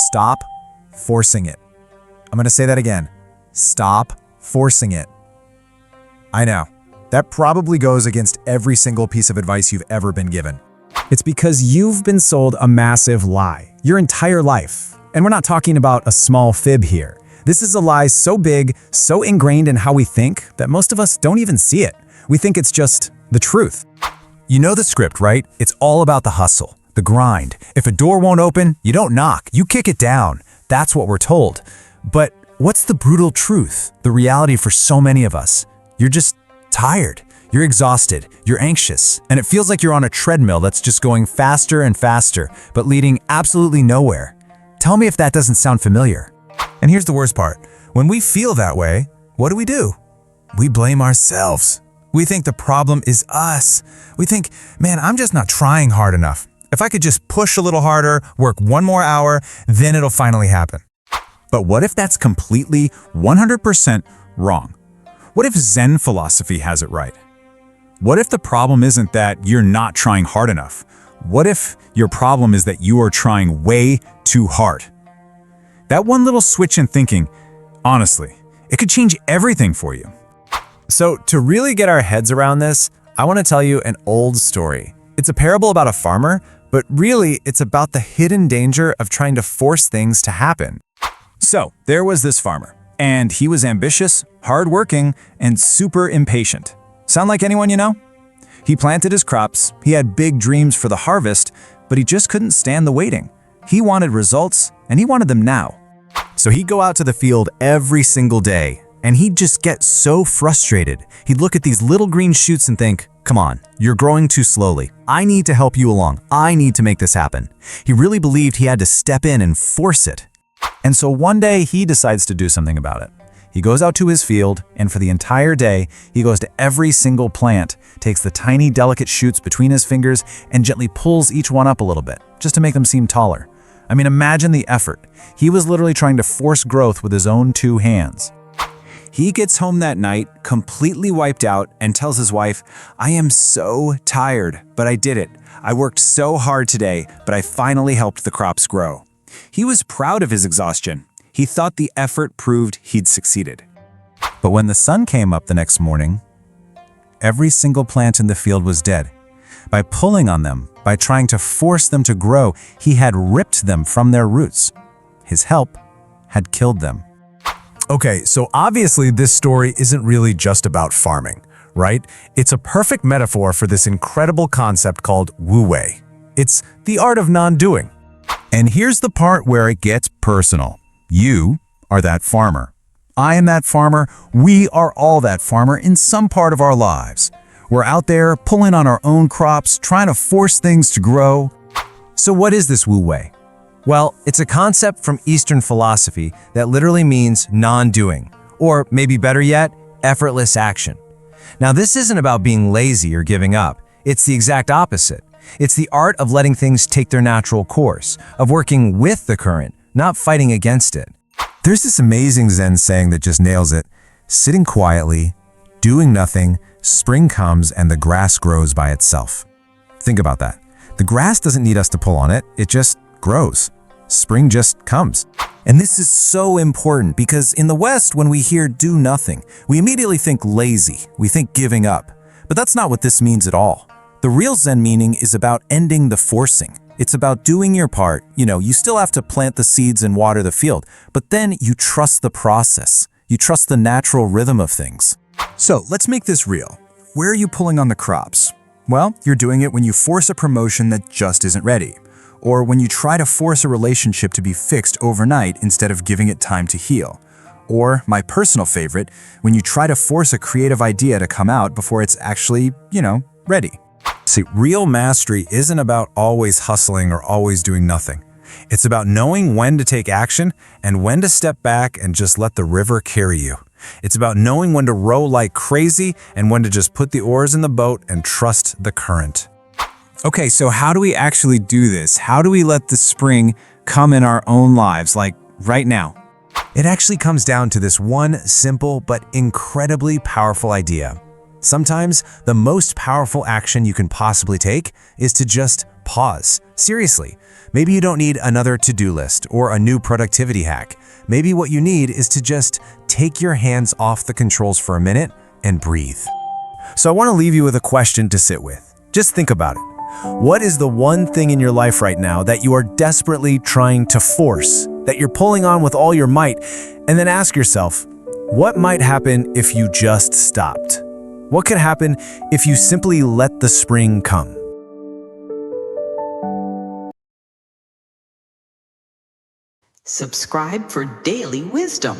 Stop forcing it. I'm going to say that again. Stop forcing it. I know, that probably goes against every single piece of advice you've ever been given. It's because you've been sold a massive lie your entire life. And we're not talking about a small fib here. This is a lie so big, so ingrained in how we think that most of us don't even see it. We think it's just the truth. You know the script, right? It's all about the hustle, the grind. If a door won't open, you don't knock, you kick it down. That's what we're told. But what's the brutal truth, the reality for so many of us? You're just tired. You're exhausted, you're anxious, and it feels like you're on a treadmill that's just going faster and faster, but leading absolutely nowhere. Tell me if that doesn't sound familiar. And here's the worst part. When we feel that way, what do? We blame ourselves. We think the problem is us. We think, man, I'm just not trying hard enough. If I could just push a little harder, work one more hour, then it'll finally happen. But what if that's completely 100% wrong? What if Zen philosophy has it right? What if the problem isn't that you're not trying hard enough? What if your problem is that you are trying way too hard? That one little switch in thinking, honestly, it could change everything for you. So to really get our heads around this, I want to tell you an old story. It's a parable about a farmer, but really it's about the hidden danger of trying to force things to happen. So there was this farmer, and he was ambitious, hardworking, and super impatient. Sound like anyone you know? He planted his crops, he had big dreams for the harvest, but he just couldn't stand the waiting. He wanted results, and he wanted them now. So he'd go out to the field every single day, and he'd just get so frustrated. He'd look at these little green shoots and think, come on, you're growing too slowly. I need to help you along. I need to make this happen. He really believed he had to step in and force it. And so one day he decides to do something about it. He goes out to his field, and for the entire day, he goes to every single plant, takes the tiny, delicate shoots between his fingers, and gently pulls each one up a little bit, just to make them seem taller. I mean, imagine the effort. He was literally trying to force growth with his own 2 hands. He gets home that night, completely wiped out, and tells his wife, I am so tired, but I did it. I worked so hard today, but I finally helped the crops grow. He was proud of his exhaustion. He thought the effort proved he'd succeeded. But when the sun came up the next morning, every single plant in the field was dead. By pulling on them, by trying to force them to grow, he had ripped them from their roots. His help had killed them. Okay, so obviously this story isn't really just about farming, right? It's a perfect metaphor for this incredible concept called Wu Wei. It's the art of non-doing. And here's the part where it gets personal. You are that farmer. I am that farmer. We are all that farmer in some part of our lives. We're out there pulling on our own crops, trying to force things to grow. So what is this Wu Wei? Well, it's a concept from Eastern philosophy that literally means non-doing, or maybe better yet, effortless action. Now, this isn't about being lazy or giving up. It's the exact opposite. It's the art of letting things take their natural course, of working with the current, not fighting against it. There's this amazing Zen saying that just nails it. Sitting quietly, doing nothing, spring comes and the grass grows by itself. Think about that. The grass doesn't need us to pull on it, it just grows. Spring just comes. And this is so important because in the West, when we hear do nothing, we immediately think lazy, we think giving up. But that's not what this means at all. The real Zen meaning is about ending the forcing. It's about doing your part. You still have to plant the seeds and water the field, but then you trust the process. You trust the natural rhythm of things. So let's make this real. Where are you pulling on the crops? Well, you're doing it when you force a promotion that just isn't ready, or when you try to force a relationship to be fixed overnight instead of giving it time to heal. Or, my personal favorite, when you try to force a creative idea to come out before it's actually, ready. See, real mastery isn't about always hustling or always doing nothing. It's about knowing when to take action and when to step back and just let the river carry you. It's about knowing when to row like crazy and when to just put the oars in the boat and trust the current. Okay, so how do we actually do this? How do we let the spring come in our own lives, like right now? It actually comes down to this one simple but incredibly powerful idea. Sometimes the most powerful action you can possibly take is to just pause. Seriously, maybe you don't need another to-do list or a new productivity hack. Maybe what you need is to just take your hands off the controls for a minute and breathe. So I want to leave you with a question to sit with. Just think about it. What is the one thing in your life right now that you are desperately trying to force, that you're pulling on with all your might? And then ask yourself, what might happen if you just stopped? What could happen if you simply let the spring come? Subscribe for daily wisdom.